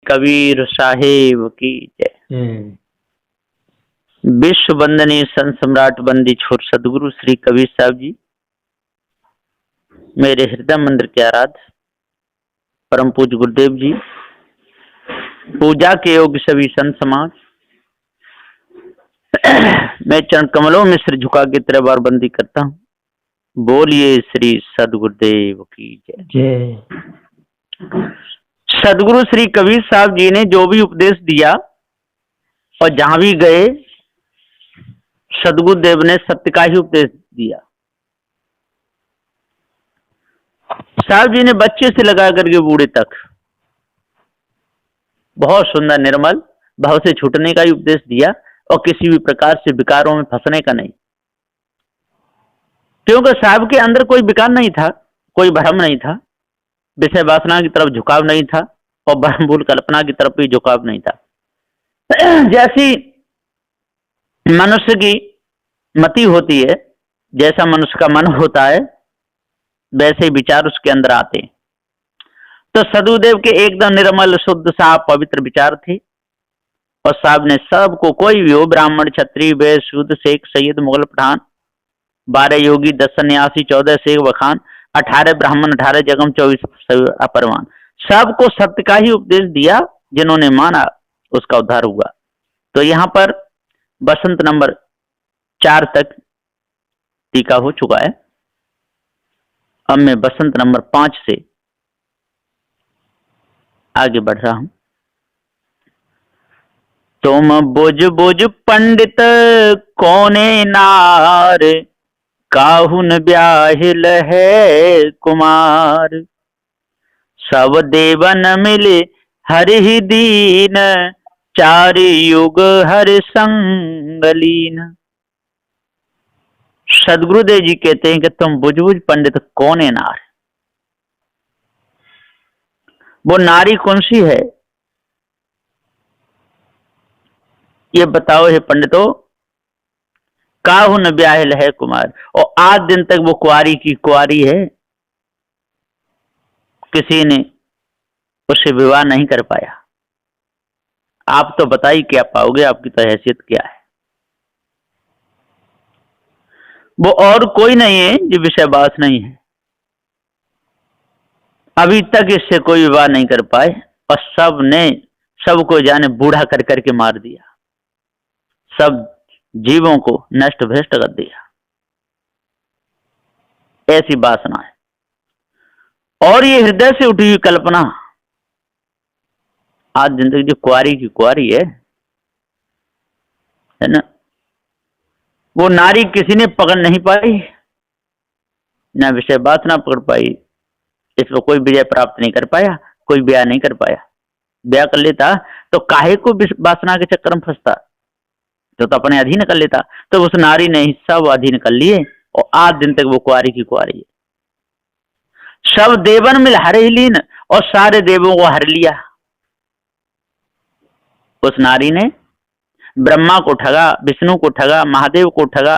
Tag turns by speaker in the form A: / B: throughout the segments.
A: कबीर साहेब की जय। विश्व वंदनीय संत सम्राट बंदी छोर सदगुरु श्री कबीर साहब जी, मेरे हृदय मंदिर के आराध्य परम पूज्य गुरुदेव जी, पूजा के योग्य सभी संत समाज, मैं चरण कमलों में सिर झुका के तेरे बार बंदी करता हूँ। बोलिए श्री सदगुरुदेव की जय। सदगुरु श्री कबीर साहब जी ने जो भी उपदेश दिया और जहां भी गए सदगुरुदेव ने सत्य का ही उपदेश दिया। साहब जी ने बच्चे से लगा करके बूढ़े तक बहुत सुंदर निर्मल भाव से छूटने का ही उपदेश दिया और किसी भी प्रकार से विकारों में फंसने का नहीं, क्योंकि साहब के अंदर कोई विकार नहीं था, कोई भ्रम नहीं था, विषय वासना की तरफ झुकाव नहीं था और भ्रमभूल कल्पना की तरफ भी झुकाव नहीं था। जैसी मनुष्य की मति होती है, जैसा मनुष्य का मन होता है, वैसे विचार उसके अंदर आते हैं। तो सदगुरुदेव के एकदम निर्मल शुद्ध साफ पवित्र विचार थे और साहब ने सबको, कोई भी हो, ब्राह्मण क्षत्रिय वैश्य शूद्र शेख सैयद मुगल पठान, 12 योगी 10 सन्यासी 14 शेख बखान, 18 ब्राह्मण 18 जगम 24 अपरमान, सबको सत्य का ही उपदेश दिया। जिन्होंने माना उसका उद्धार हुआ। तो यहाँ पर बसंत नंबर 4 तक टीका हो चुका है। अब मैं बसंत नंबर 5 से आगे बढ़ रहा हूं। तुम बुझ बुझ पंडित कोने नार, काहुन ब्याहिल है कुमार, सब देवन मिले हरि दीन, 4 युग हर संगलीन। सदगुरुदेव जी कहते हैं कि तुम बुझ बुझ पंडित कौन है नार। वो नारी कौन सी है ये बताओ हे पंडितों। काहुन ब्याहिल है कुमार, और आज दिन तक वो कुआरी की कुआरी है, किसी ने उससे विवाह नहीं कर पाया। आप तो बताइए क्या पाओगे, आपकी तो हैसियत क्या है। वो और कोई नहीं है जो विषयवास नहीं है, अभी तक इससे कोई विवाह नहीं कर पाए और सबको जाने बूढ़ा कर करके मार दिया, सब जीवों को नष्ट भ्रष्ट कर दिया। ऐसी वासना है और ये हृदय से उठी हुई कल्पना आज जिंदगी जो कुआरी की कुआरी है ना, वो नारी किसी ने पकड़ नहीं पाई, ना विषय वासना पकड़ पाई, इसमें कोई विजय प्राप्त नहीं कर पाया, कोई ब्याह नहीं कर पाया। ब्याह कर लेता तो काहे को वासना के चक्कर में फंसता, तो अपने अधीन कर लेता। तो उस नारी ने हिस्सा वो अधीन कर लिए और आज दिन तक वो कुआरी की कुआरी है। सब देवन मिल हर ही लीन, और सारे देवों को हर लिया। उस नारी ने ब्रह्मा को ठगा, विष्णु को ठगा, महादेव को ठगा,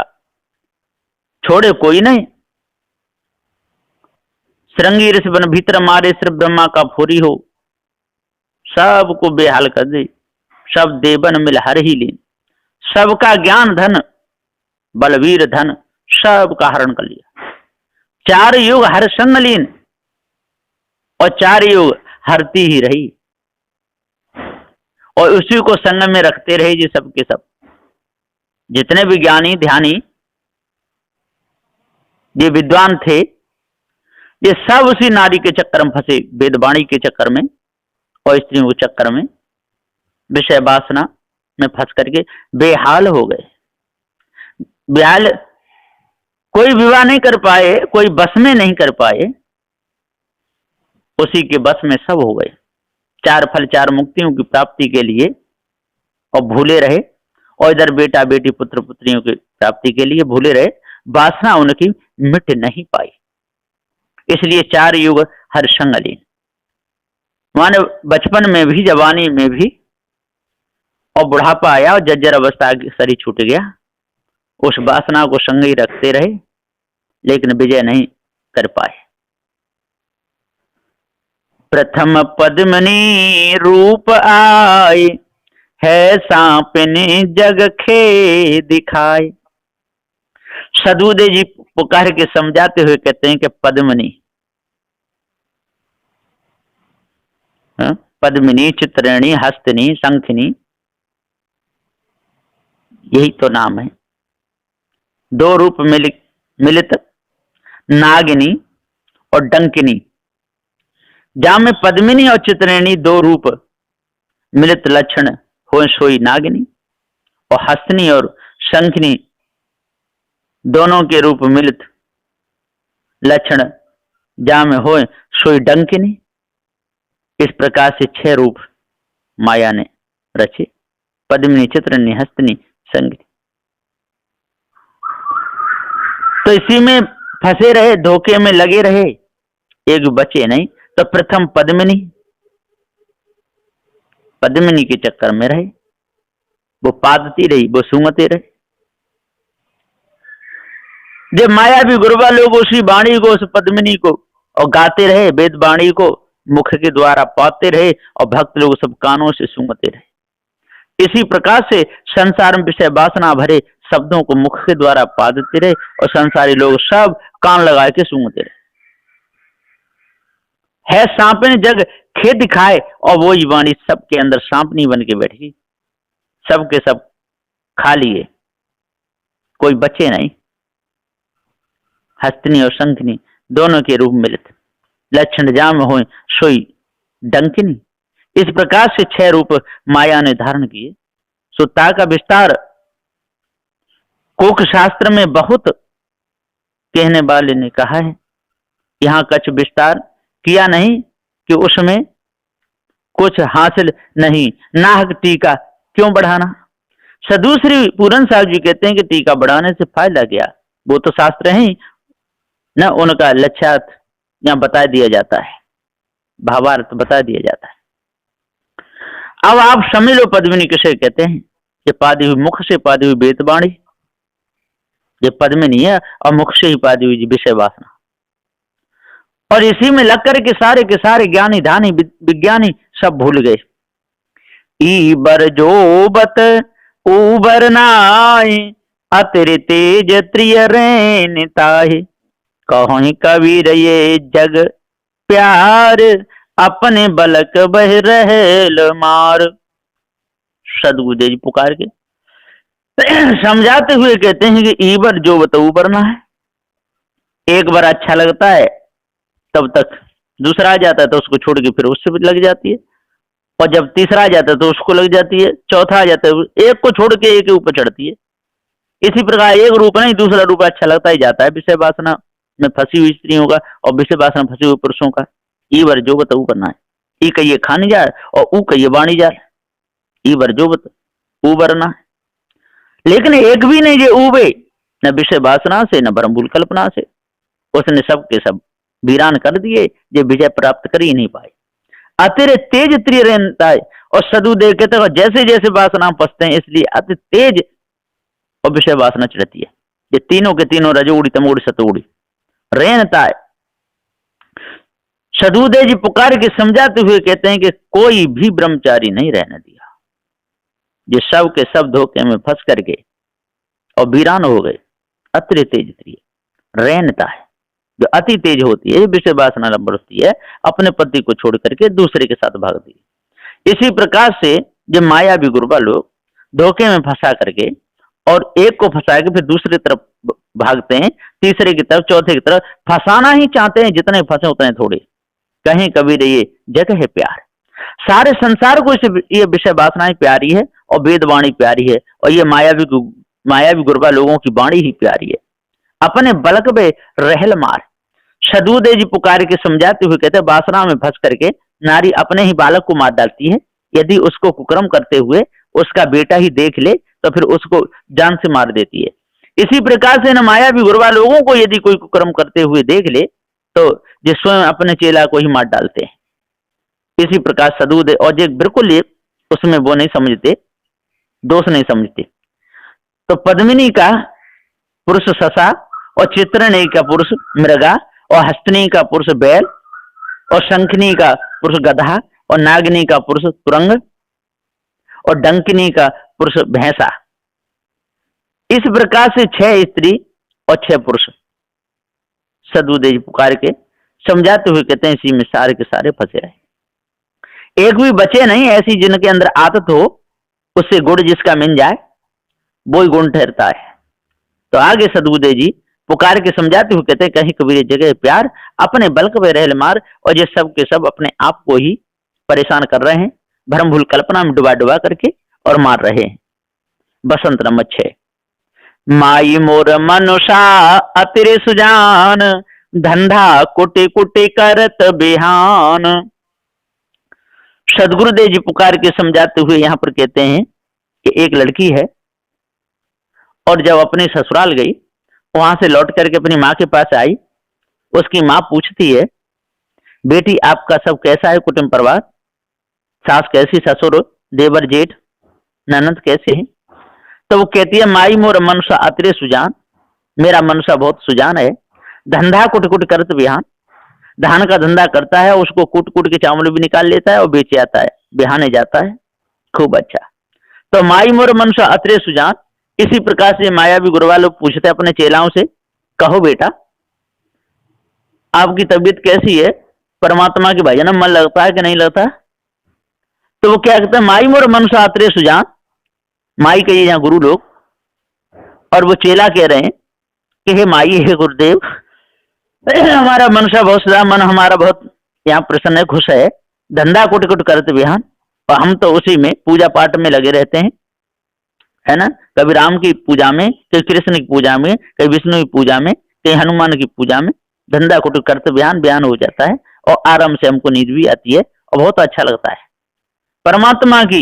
A: छोड़े कोई नहीं। श्रृंगी ऋषि बन भीतर मारे, सिर्फ ब्रह्मा का फूरी हो, सबको बेहाल कर दे। सब देवन मिल हर ही लीन, सबका ज्ञान धन बलवीर धन, सबका हरण कर लिया। 4 युग हर संग लीन, और 4 युग हरती ही रही और उसी को संग में रखते रहे जी सबके सब। जितने भी ज्ञानी ध्यानी ये विद्वान थे, ये सब उसी नारी के चक्कर में फंसे, वेदवाणी के चक्कर में और स्त्रियों के चक्कर में, विषय वासना में फंस करके बेहाल हो गए। बेहाल, कोई विवाह नहीं कर पाए, कोई बस में नहीं कर पाए, उसी के बस में सब हो गए। 4 फल 4 मुक्तियों की प्राप्ति के लिए और भूले रहे, और इधर बेटा बेटी पुत्र पुत्रियों की प्राप्ति के लिए भूले रहे। वासना उनकी मिट नहीं पाई, इसलिए 4 युग हर संग लीन। माने बचपन में भी, जवानी में भी, और बुढ़ापा आया और जर्जर अवस्था शरीर छूट गया। उस वासना को संग ही रखते रहे, लेकिन विजय नहीं कर पाए। प्रथम पद्मिनी रूप आए, है सांपने जग खे दिखाए। सदुदेव जी पुकार के समझाते हुए कहते हैं कि पद्मिनी, पद्मिनी, चित्रिणी, हस्तिनी, शंखिनी, यही तो नाम है। दो रूप मिलित नागिनी और डंकिनी। जहां में पद्मिनी और चित्रिणी दो रूप मिलित लक्षण हो सोई नागिनी, और हस्तिनी और शंखिनी दोनों के रूप मिलित लक्षण जहां में हो सोई डंकिनी। इस प्रकार से 6 रूप माया ने रचे, पद्मिनी, चित्रिणी, हस्तिनी, शंखिनी। तो इसी में फंसे रहे, धोखे में लगे रहे, एक बचे नहीं। तो प्रथम पद्मिनी, पद्मिनी के चक्कर में रहे, वो पादती रही, वो सूंघते रहे। जब माया भी गुरुवा लोग उसी वाणी को, उस पद्मिनी को और गाते रहे, वेद वाणी को मुख के द्वारा पाते रहे, और भक्त लोग सब कानों से सूंघते रहे। इसी प्रकार से संसार में विषय वासना भरे शब्दों को मुख के द्वारा पा देते रहे, और संसारी लोग सब कान लगा के सूंघते रहे। है सांपने जग खे दिखाए, और वो वाणी सबके अंदर सांपनी बन के बैठ गई, सबके सब खा लिए, कोई बचे नहीं। हस्तिनी और शंखिनी दोनों के रूप मिलित लक्षण जाम हो सोई डंकिनी। इस प्रकार से 6 रूप माया ने धारण किए। सुता का विस्तार कोक शास्त्र में बहुत कहने वाले ने कहा है, यहाँ कछ विस्तार किया नहीं कि उसमें कुछ हासिल नहीं, नाहक टीका क्यों बढ़ाना। सदूसरी पूरन साहब जी कहते हैं कि टीका बढ़ाने से फायदा क्या, वो तो शास्त्र है न, उनका लक्ष्यार्थ यहाँ बता दिया जाता है, भावार्थ बता दिया जाता है। अब आप समझ लो पद्मिनी किसे कहते हैं। ये पादी हुई मुख से पादी हुई वेदवाणी, ये पद्मिनी है, और मुख से ही पादी हुई विषय वासना। और इसी में लग कर के सारे ज्ञानी धानी विज्ञानी सब भूल गए। ईबर जो बत उबर नाय, अतिर तेज त्रिय रेनिताहि। कहीं कबीर ये जग प्यार, अपने बलक बह रहल मार। सदगुरुदेव जी पुकार के समझाते हुए कहते हैं कि ईबर जो बत उबरना है। एक बार अच्छा लगता है तब तक दूसरा आ जाता है तो उसको छोड़ के फिर उससे भी लग जाती है, और जब तीसरा आ जाता है तो उसको लग जाती है, चौथा आ जाता है, एक को छोड़ के एक के ऊपर चढ़ती है। इसी प्रकार एक रूप नहीं दूसरा रूप अच्छा लगता ही जाता है। विषय वासना में फंसी हुई स्त्रियों का और विषय वासना फंसे हुए पुरुषों का। ईवर जो बत उबरना है, ई कहिए खानी जा और ऊ कहिए बाणी जा। ईवर जो बत उबरना है, लेकिन एक भी नहीं जो उबे, न विषय वासना से न भ्रमभूल कल्पना से। उसने सब के सब वीरान कर दिए, जो विजय प्राप्त कर ही नहीं पाए। अतिर तेज त्रिय रहता है, और सदुदेव कहते हैं जैसे जैसे वासना फंसते हैं इसलिए अति तेज और विषय वासना चढ़ती है। ये तीनों के तीनों रजोगुड़ी तमोगुड़ी सतोगुड़ी रहता है। सदुदेव जी पुकार के समझाते हुए कहते हैं कि कोई भी ब्रह्मचारी नहीं रहने दिया। ये सब के सब धोखे में फंस करके और वीरान हो गए। अतिर तेज त्रिय रहता है, जो अति तेज होती है, विषय वासना बढ़ती है, अपने पति को छोड़ करके दूसरे के साथ भागती है। इसी प्रकार से जब माया भी गुरुबा लोग धोखे में फंसा करके और एक को फंसा के फिर दूसरी तरफ भागते हैं, तीसरे की तरफ, चौथे की तरफ फंसाना ही चाहते हैं। जितने फंसे उतने थोड़े। कहीं कबीर ये जगह है प्यार, सारे संसार को ये विषय वासनाएं प्यारी है और वेदवाणी प्यारी है, और ये माया भी गुरुबा लोगों की वाणी ही प्यारी है। अपने बलक में रहल मार। सदुदेव जी पुकार के समझाते हुए कहते हैं वासना में फंस करके नारी अपने ही बालक को मार डालती है। यदि उसको कुकर्म करते हुए उसका बेटा ही देख ले तो फिर उसको जान से मार देती है। इसी प्रकार से न माया भी गुरुबा लोगों को यदि कोई कुकर्म करते हुए देख ले तो जो स्वयं अपने चेला को ही मार डालते हैं। इसी प्रकार सदुदेव और जो बिल्कुल ये उसमें वो नहीं समझते, दोष नहीं समझते। तो पद्मिनी का पुरुष ससा और चित्रणी का पुरुष मृगा और हस्तिनी का पुरुष बैल और शंखनी का पुरुष गधा, और नागिनी का पुरुष तुरंग, और डंकिनी का पुरुष भैंसा। इस प्रकार से 6 स्त्री और 6 पुरुष सदबुद्धि जी पुकार के समझाते हुए कहते हैं इसी में सारे के सारे फंसे रहे, एक भी बचे नहीं ऐसी जिनके अंदर आदत हो, उससे गुण जिसका मिल जाए वो ही गुण ठहरता है। तो आगे सदबुद्धि जी पुकार के समझाते हुए कहते हैं कहीं कबीर जगह प्यार, अपने बल्क पे रहल मार, और ये सब के सब अपने आप को ही परेशान कर रहे हैं, भ्रम भूल कल्पना में डुबा डुबा करके और मार रहे हैं। बसंत नंबर 6। माई मोर मनुषा अतिरे सुजान, धंधा कुटी कुटी करत बिहान। सदगुरुदेव जी पुकार के समझाते हुए यहाँ पर कहते हैं कि एक लड़की है, और जब अपने ससुराल गई, वहां से लौट करके अपनी माँ के पास आई। उसकी माँ पूछती है, बेटी आपका सब कैसा है कुटुंब परिवार, सास कैसी, ससुर, देवर, जेठ, ननद कैसे हैं? तो वो कहती है माई मोर मनुष्य अतिरे सुजान, मेरा मनुष्य बहुत सुजान है। धंधा कुट कुट करत बिहान, धान का धंधा करता है, उसको कूट कूट के चावल भी निकाल लेता है और बेच आता है, बिहाने जाता है। खूब अच्छा। तो माई मोर मनुष्य अतिरे सुजान, इसी प्रकार से मायावी गुरुवा लोग पूछते हैं अपने चेलाओं से, कहो बेटा आपकी तबीयत कैसी है, परमात्मा के भजन में मन लगता है कि नहीं लगता? तो वो क्या कहते हैं, माई मोर मनुष्य अतिरे सुजान, माई कहिए यहाँ गुरु लोग, और वो चेला कह रहे हैं कि हे माई, हे गुरुदेव, हमारा मनुष्य बहुत सुजान, मन हमारा बहुत यहाँ प्रसन्न है, खुश है, धंधा कुट कुट करते बिहान, और हम तो उसी में पूजा पाठ में लगे रहते हैं, है ना। कभी राम की पूजा में, कभी कृष्ण की पूजा में, कभी विष्णु की पूजा में, कभी हनुमान की पूजा में, धंधा कुट करते बिहान बिहान हो जाता है, और आराम से हमको नींद भी आती है और बहुत अच्छा लगता है। परमात्मा की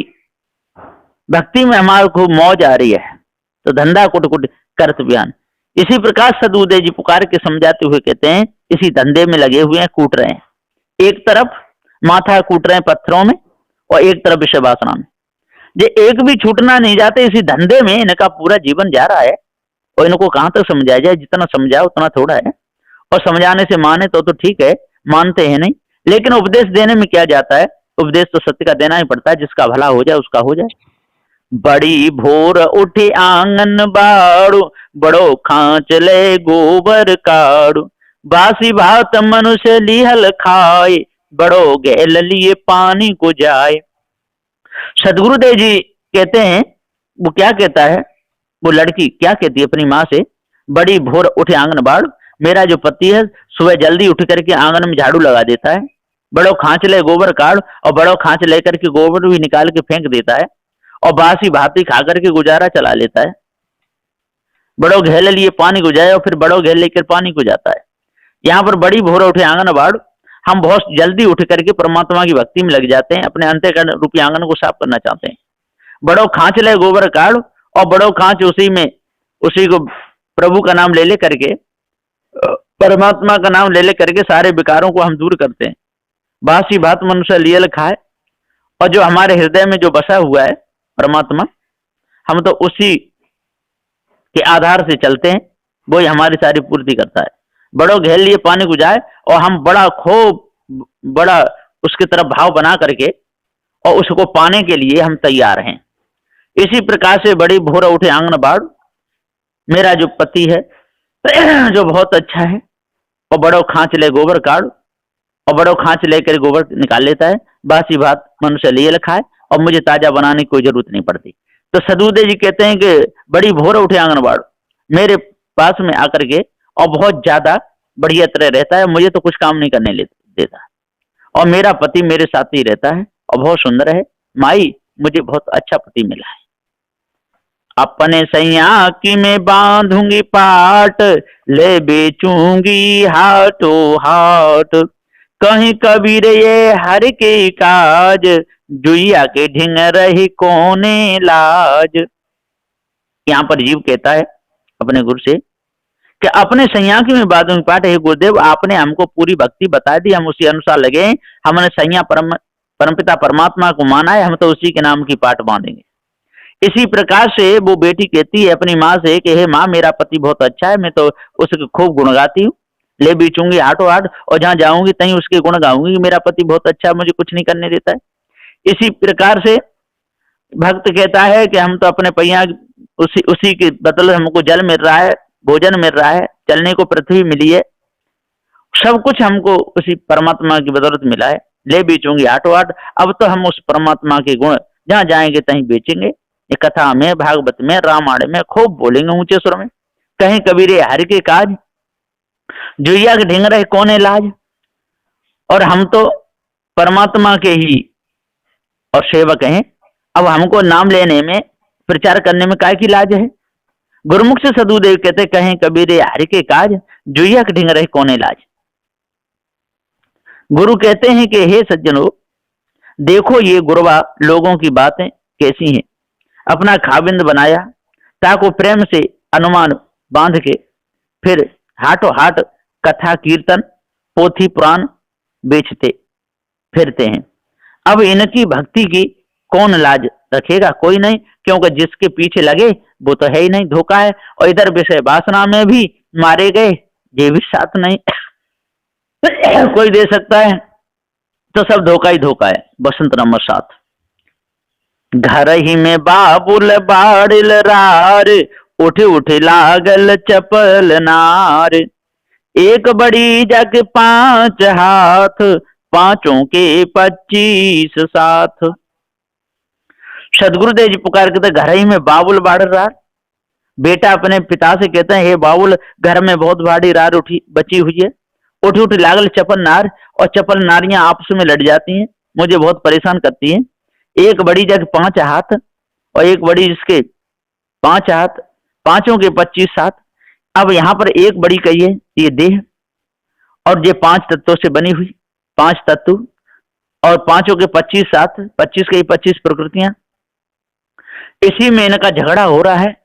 A: भक्ति में हमारे को मौज आ रही है, तो धंधा कुट कुट करते बिहान। इसी प्रकार सदबुद्धि जी पुकार के समझाते हुए कहते हैं इसी धंधे में लगे हुए हैं, कूट रहे हैं। एक तरफ माथा कूट रहे हैं पत्थरों में, और एक तरफ विषय वासना में। ये एक भी छूटना नहीं जाते, इसी धंधे में इनका पूरा जीवन जा रहा है, और इनको कहां तक समझाया जाए, जितना समझाओ उतना थोड़ा है। और समझाने से माने तो ठीक है, मानते हैं नहीं, लेकिन उपदेश देने में क्या जाता है, उपदेश तो सत्य का देना ही पड़ता है, जिसका भला हो जाए उसका हो जाए। बड़ी भोर उठे आंगन बाड़ू, बड़ो खांच ले गोबर काड़ू, बासी भात मनुष्य लिहल खाए, बड़ो गैल लिए पानी को जाए। सदगुरुदेव जी कहते हैं, वो क्या कहता है, वो लड़की क्या कहती है अपनी माँ से, बड़ी भोर उठे आंगन बाड़, मेरा जो पति है सुबह जल्दी उठ करके आंगन में झाड़ू लगा देता है, बड़ो खांच ले गोबर काड़, और बड़ो खांच लेकर के गोबर भी निकाल के फेंक देता है, और बासी भाती खा करके गुजारा चला लेता है। बड़ो घेल लिए पानी को जाए, और फिर बड़ो घेल लेकर पानी को जाता है। यहाँ पर बड़ी भोर उठे आंगन बाड़, हम बहुत जल्दी उठ करके परमात्मा की भक्ति में लग जाते हैं, अपने अंतःकरण रूपी आंगन को साफ करना चाहते हैं। बड़ो खांच ले गोबर काड़, और बड़ो खांच उसी को प्रभु का नाम ले ले करके, परमात्मा का नाम ले ले करके सारे विकारों को हम दूर करते हैं। बासी भात मनुष्य लियल खाए, और जो हमारे हृदय में जो बसा हुआ है परमात्मा, हम तो उसी के आधार से चलते हैं, वो ही हमारी सारी पूर्ति करता है। बड़ो घेर लिए पानी को जाए, और हम बड़ा उसकी तरफ भाव बना करके और उसको पाने के लिए हम तैयार हैं। इसी प्रकार से बड़ी भोर उठे आंगन बाड़, मेरा जो पति है जो बहुत अच्छा है, और बड़ो खांच ले गोबर काड़, और बड़ो खांच लेकर गोबर निकाल लेता है, बासी भात मनुष्य लिए खाए, और मुझे ताजा बनाने की कोई जरूरत नहीं पड़ती। तो सदबुद्धि जी कहते हैं कि बड़ी भोर उठे आंगन बाड़, मेरे पास में आकर के और बहुत ज्यादा बढ़िया तरह रहता है, मुझे तो कुछ काम नहीं करने देता, और मेरा पति मेरे साथ ही रहता है और बहुत सुंदर है। माई, मुझे बहुत अच्छा पति मिला है। अपने सैया की मैं बांधूंगी पाट, ले बेचूंगी हाटो हाट, कहीं कबीर ये हर के काज, जुइया के ढिंग रही कोने लाज। यहाँ पर जीव कहता है अपने गुरु से कि अपने सैया की में बांधूंगी पाट, हे गुरुदेव आपने हमको पूरी भक्ति बता दी, हम उसी अनुसार लगे, हमने सैया परमपिता परमात्मा को माना है, हम तो उसी के नाम की पाट बांधेंगे। इसी प्रकार से वो बेटी कहती है अपनी माँ से कि हे माँ, मेरा पति बहुत अच्छा है, मैं तो उसके खूब गुण गाती हूँ, ले बेचूंगी हाथों हाथ, और जहां जाऊंगी तहीं उसके गुण गाऊंगी कि मेरा पति बहुत अच्छा, मुझे कुछ नहीं करने देता है। इसी प्रकार से भक्त कहता है कि हम तो अपने पैया उसी उसी के बदले हमको जल मिल रहा है, भोजन मिल रहा है, चलने को पृथ्वी मिली है, सब कुछ हमको उसी परमात्मा की बदौलत मिला है। ले बेचूंगी हाथों हाथ, अब तो हम उस परमात्मा के गुण जहां जाएंगे तहीं बेचेंगे। ये कथा में, भागवत में, रामायण में खूब बोलेंगे ऊंचे स्वर में। कहीं कबीरे हरि के काज, जुइया के ढिंग रहे कौन लाज। और हम तो परमात्मा के ही और सेवक हैं, अब हमको नाम लेने में, प्रचार करने में काय की लाज है। गुरुमुख से सदुदेव कहते कहें कबीरे हरि के काज, जुइया के ढिंग रहे कौन लाज। गुरु कहते हैं कि हे सज्जनों, देखो ये गुरबा लोगों की बातें कैसी हैं। अपना खाबिंद बनाया, ताको प्रेम से अनुमान बांध के फिर हाथों हाथ कथा कीर्तन पोथी पुराण बेचते फिरते हैं। अब इनकी भक्ति की कौन लाज रखेगा, कोई नहीं, क्योंकि जिसके पीछे लगे वो तो है ही नहीं, धोखा है। और इधर विषय वासना में भी मारे गए, ये भी साथ नहीं कोई दे सकता है, तो सब धोखा ही धोखा है। बसंत नंबर 7। घर ही में बाबुल बाड़िल रार, उठ उठ लागल चपल नार। एक बड़ी जग 5 हाथ, पांचों के 25 साथ। सदगुरुदेव जी पुकार कहते घर ही में बाबुल बाड़ रार। बेटा अपने पिता से कहते हैं, हे बाबुल, घर में बहुत भारी रार उठी बची हुई है, उठ उठ लागल चपल नार। और चपल नारियां आपस में लड़ जाती हैं, मुझे बहुत परेशान करती हैं। एक बड़ी जग 5 हाथ, और एक बड़ी जिसके 5 हाथ, पांचों के 25 साथ। अब यहाँ पर एक बड़ी कही है ये देह, और ये 5 तत्वों से बनी हुई 5 तत्व, और पांचों के 25 साथ, 25 के 25 प्रकृतियां। इसी में इनका झगड़ा हो रहा है,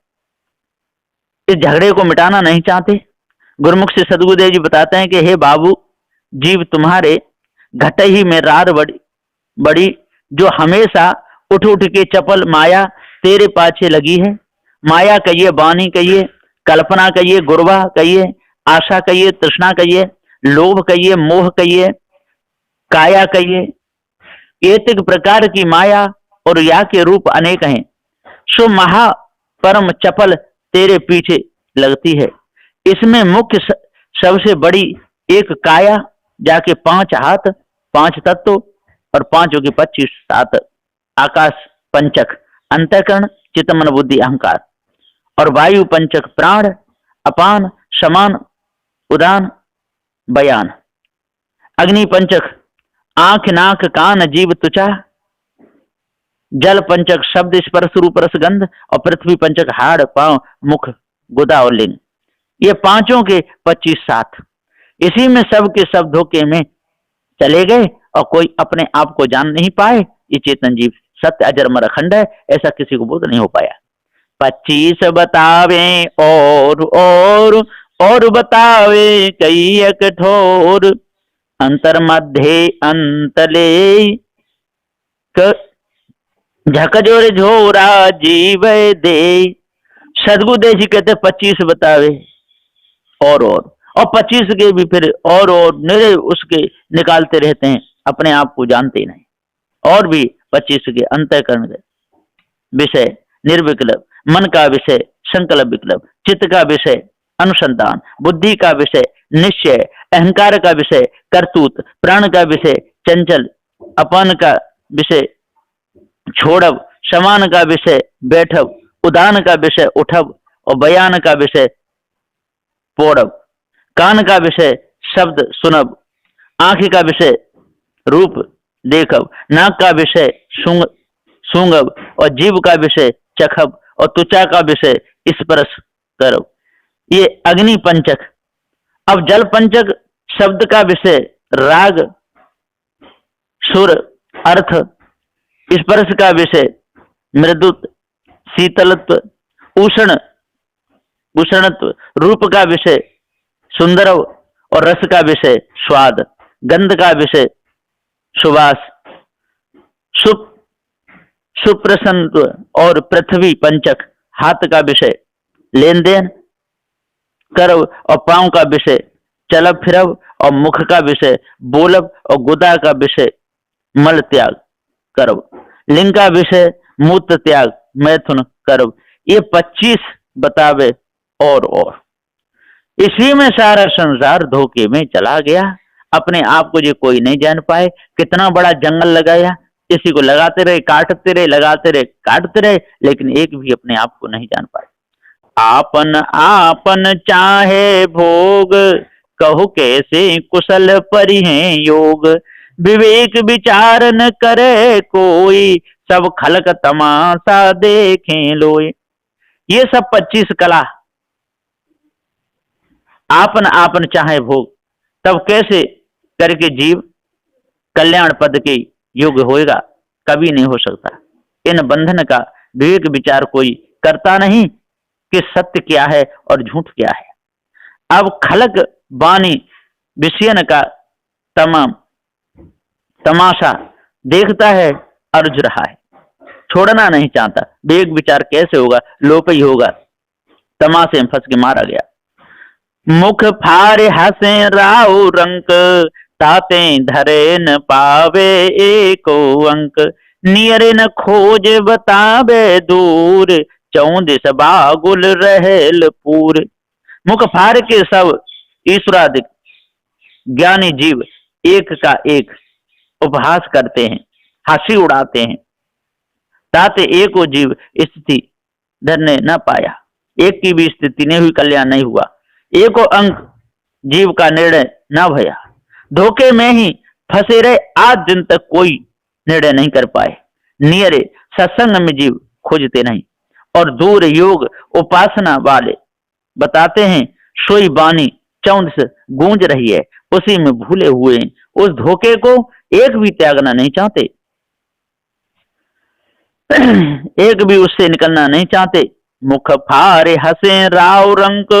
A: इस झगड़े को मिटाना नहीं चाहते। गुरुमुख से सदगुरुदेव जी बताते हैं कि हे बाबू, जीव तुम्हारे घट ही में रार बड़ी, जो हमेशा उठ उठ के चपल माया तेरे पाछे लगी है। माया कहिए, वाणी कहिए, कल्पना कहिए, गुरबा कहिए, आशा कहिए, तृष्णा कहिए, लोभ कहिए, मोह कहिए, काया कहिए, एक प्रकार की माया और या के रूप अनेक हैं। सो महा परम चपल तेरे पीछे लगती है। इसमें मुख्य सबसे बड़ी एक काया, जाके 5 हाथ, 5 तत्व, और पांचों के 25 सात। आकाश पंचक, अंतःकरण, चित्त मन बुद्धि अहंकार, और वायु पंचक, प्राण, अपान, समान, उदान, बयान। अग्नि पंचक, आंख नाक कान जीव त्वचा। जल पंचक, शब्द स्पर्श रूप रस गंध, और पृथ्वी पंचक, हाड़ पांव मुख गुदा और लिंग। ये पांचों के 25 साथ। इसी में सब के सब धोखे में चले गए, और कोई अपने आप को जान नहीं पाए। ये चेतन जीव सत्य अजर मर अखंड है, ऐसा किसी को बोध नहीं हो पाया। 25 बतावे और बतावे कई कठोर, अंतर मध्य अंतले झकझोर झोरा जीव दे। सदगुरुदेव जी कहते 25 बतावे और 25 के भी फिर और निरे उसके निकालते रहते हैं, अपने आप को जानते ही नहीं। और भी 25 के अंतःकरण के विषय निर्विकल्प, मन का विषय संकल्प विकल्प, चित्त का विषय अनुसंधान, बुद्धि का विषय निश्चय, अहंकार का विषय करतूत, प्राण का विषय चंचल, अपन का विषय छोड़ब, समान का विषय बैठब, उदान का विषय उठब, और बयान का विषय पोड़ब। कान का विषय शब्द सुनब, आंख का विषय रूप देखब, नाक का विषय सूंघब, और जीव का विषय चखब, और त्वचा का विषय स्पर्श करब। ये अग्नि पंचक। अब जल पंचक, शब्द का विषय राग सुर अर्थ, स्पर्श का विषय मृदुत्व शीतलत्व उष्णत्व, रूप का विषय सुंदर, और रस का विषय स्वाद, गंध का विषय सुवास, सुप्रसन्नत्व, और पृथ्वी पंचक, हाथ का विषय लेन देन, कर और पांव का विषय चलब फिरब और मुख का विषय बोलब और गुदा का विषय मल त्याग करब, लिंग का विषय मूत्र त्याग मैथुन करब। ये 25 बतावे और इसी में सारा संसार धोखे में चला गया। अपने आप को ये कोई नहीं जान पाए। कितना बड़ा जंगल लगाया, इसी को लगाते रहे काटते रहे, लगाते रहे काटते रहे, लेकिन एक भी अपने आप को नहीं जान पाए। आपन आपन चाहे भोग, कहु कैसे कुशल परिहें योग। विवेक विचार न करे कोई, सब खलक तमाशा देखें लोए। ये सब 25 कला आपन आपन चाहे भोग, तब कैसे करके जीव कल्याण पद के योग्य होएगा? कभी नहीं हो सकता। इन बंधन का विवेक विचार कोई करता नहीं कि सत्य क्या है और झूठ क्या है। अब खलक बानी विषयन का तमाम तमाशा देखता है, अर्ज रहा है, छोड़ना नहीं चाहता। विवेक विचार कैसे होगा? लोप ही होगा। तमाशे में फंस के मारा गया। मुख फारे हंसे राव रंक, ताते धरे न पावे एको अंक। नियरे न खोज बतावे दूर, 14 बागुल रहेल पूर। मुख फार के सब ईश्वरादिक ज्ञानी जीव एक का एक उपहास करते हैं, हंसी उड़ाते हैं। ताते एको जीव स्थिति धरने न पाया, एक की भी स्थिति नहीं हुई, कल्याण नहीं हुआ। एको अंक जीव का निर्णय न भया। धोखे में ही फंसे रहे, आज दिन तक कोई निर्णय नहीं कर पाए। नियरे सत्संग में जीव खोजते नहीं, और दूर योग उपासना वाले बताते हैं। सोई बानी 14 गूंज रही है, उसी में भूले हुए हैं। उस धोखे को एक भी त्यागना नहीं चाहते, एक भी उससे निकलना नहीं चाहते। मुख फारे हंसे राव रंक,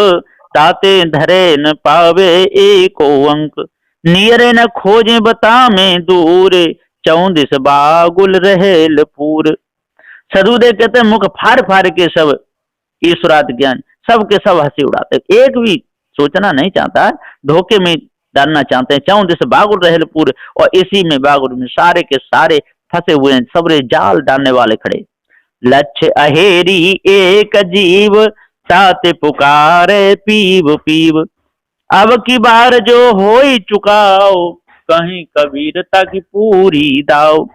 A: ताते धरे न पावे एको अंक। नियरे न खोजे बता में दूर, 14 बागुल रहेल पूर। सदुदेव कहते हैं मुख फाड़ फाड़ के सब ईश्वरात ज्ञान सबके सब हंसी उड़ाते, एक भी सोचना नहीं चाहता, धोखे में डालना चाहते हैं। 14 बागुल रहेल पूर, और इसी में बागुल में सारे के सारे फंसे हुए हैं, सबरे जाल डालने वाले खड़े। लक्ष्य अहेरी एक जीव, ताते पुकारे पीव पीव। अब की बार जो हो ही चुकाओ, कहीं कबीरता की पूरी दाव।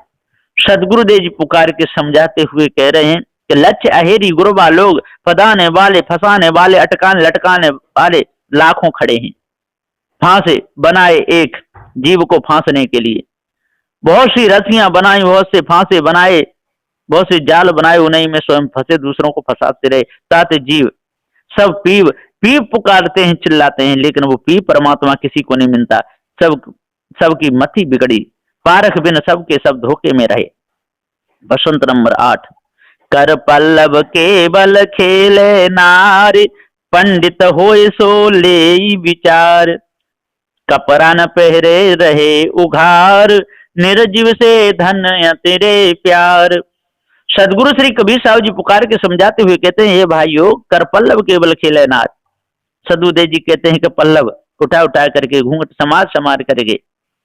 A: सदगुरुदेव जी पुकार के समझाते हुए कह रहे हैं कि लक्ष्य अहेरी गुरुबा लोग, फदाने वाले, फंसाने वाले, अटकाने लटकाने वाले लाखों खड़े हैं। फांसे बनाए एक जीव को फांसने के लिए, बहुत सी रस्सियां बनाई, बहुत से फांसे बनाए, बहुत से जाल बनाए, उन्हीं में स्वयं फंसे, दूसरों को फंसाते रहे। ताते जीव सब पीव पीव पुकारते हैं, चिल्लाते हैं, लेकिन वो पीव परमात्मा किसी को नहीं मिलता। सबकी मति बिगड़ी, पारख बिन सबके सब धोखे में रहे। बसंत नंबर 8। कर पल्लव केवल खेले नार, पंडित होए सो ले विचार। कपड़ा न पहरे रहे उघार, निर्जीव से धन तेरे प्यार। सदगुरु श्री कबीर साहब जी पुकार के समझाते हुए कहते हैं, ये भाइयों, कर पल्लव केवल खेले नार। सदुदेव जी कहते हैं कि पल्लव उठा उठा करके, घूंघट समार करके,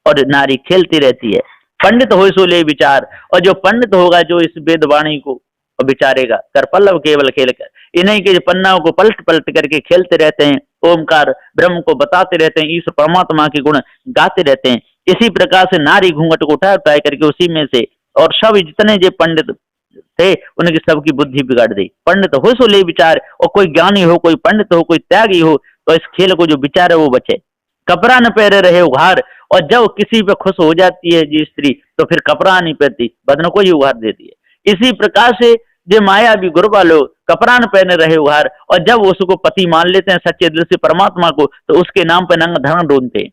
A: और नारी खेलती रहती है। पंडित हो सो ले विचार, और जो पंडित होगा, जो इस वेद वाणी को विचारेगा, कर पल्लव केवल खेल कर, इन्हीं के पन्नाओं को पलट पलट करके खेलते रहते हैं, ओमकार ब्रह्म को बताते रहते हैं, ईश्वर परमात्मा के गुण गाते रहते हैं। इसी प्रकार से नारी घूंघट को उठा उठा करके उसी में से, और सब जितने जो पंडित थे उनकी सबकी बुद्धि बिगाड़ दी। पंडित हो सो ले विचार, और कोई ज्ञानी हो, कोई पंडित हो, कोई त्यागी हो, तो इस खेल को जो विचारे वो बचे। कपड़ा न पहरे रहे उघार, और जब किसी पे खुश हो जाती है जी स्त्री, तो फिर कपड़ा नहीं पहनती, बदन को ही उघार देती है। इसी प्रकार से जो माया भी गुरुबा लोग कपड़ा न पहने रहे उघार, और जब उसको पति मान लेते हैं सच्चे दिल से परमात्मा को, तो उसके नाम पर नंगा धर्म ढूंढते हैं।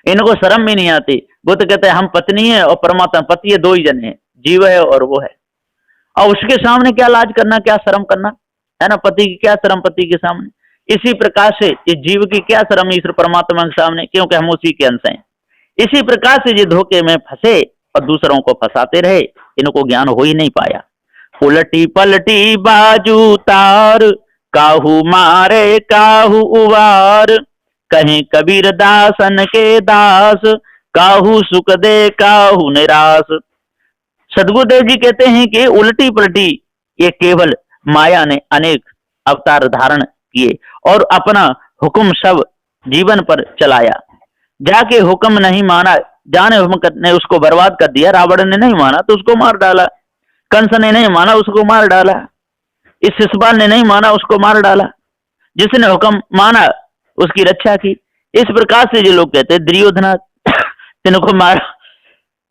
A: इनको शर्म भी नहीं आती। वो तो कहते हैं हम पत्नी है और परमात्मा पति है, दो ही जने हैं, जीव है और वो है, और उसके सामने क्या लाज करना, क्या शर्म करना है ना। पति की क्या शर्म पति के सामने। इसी प्रकार से ये जीव की क्या शर्म ईश्वर परमात्मा के सामने, क्योंकि हम उसी के अंश हैं। इसी प्रकार से ये धोखे में फंसे और दूसरों को फंसाते रहे, इनको ज्ञान हो ही नहीं पाया। उलटी पलटी बाजू तार, काहू मारे काहू उवार। कहीं कबीर दासन के दास, काहू सुख दे काहू निराश। सदगुरुदेव जी कहते हैं कि उल्टी पलटी ये केवल माया ने अनेक अवतार धारण किए और अपना हुक्म सब जीवन पर चलाया। जाके हुक्म नहीं माना, जाने हुक्म ने उसको बर्बाद कर दिया। रावण ने नहीं माना तो उसको मार डाला, कंस ने नहीं माना उसको मार डाला, इस शिशुपाल ने नहीं माना उसको मार डाला, जिसने हुक्म माना उसकी रक्षा की। इस प्रकार से जो लोग कहते दुर्योधन तिनको मार,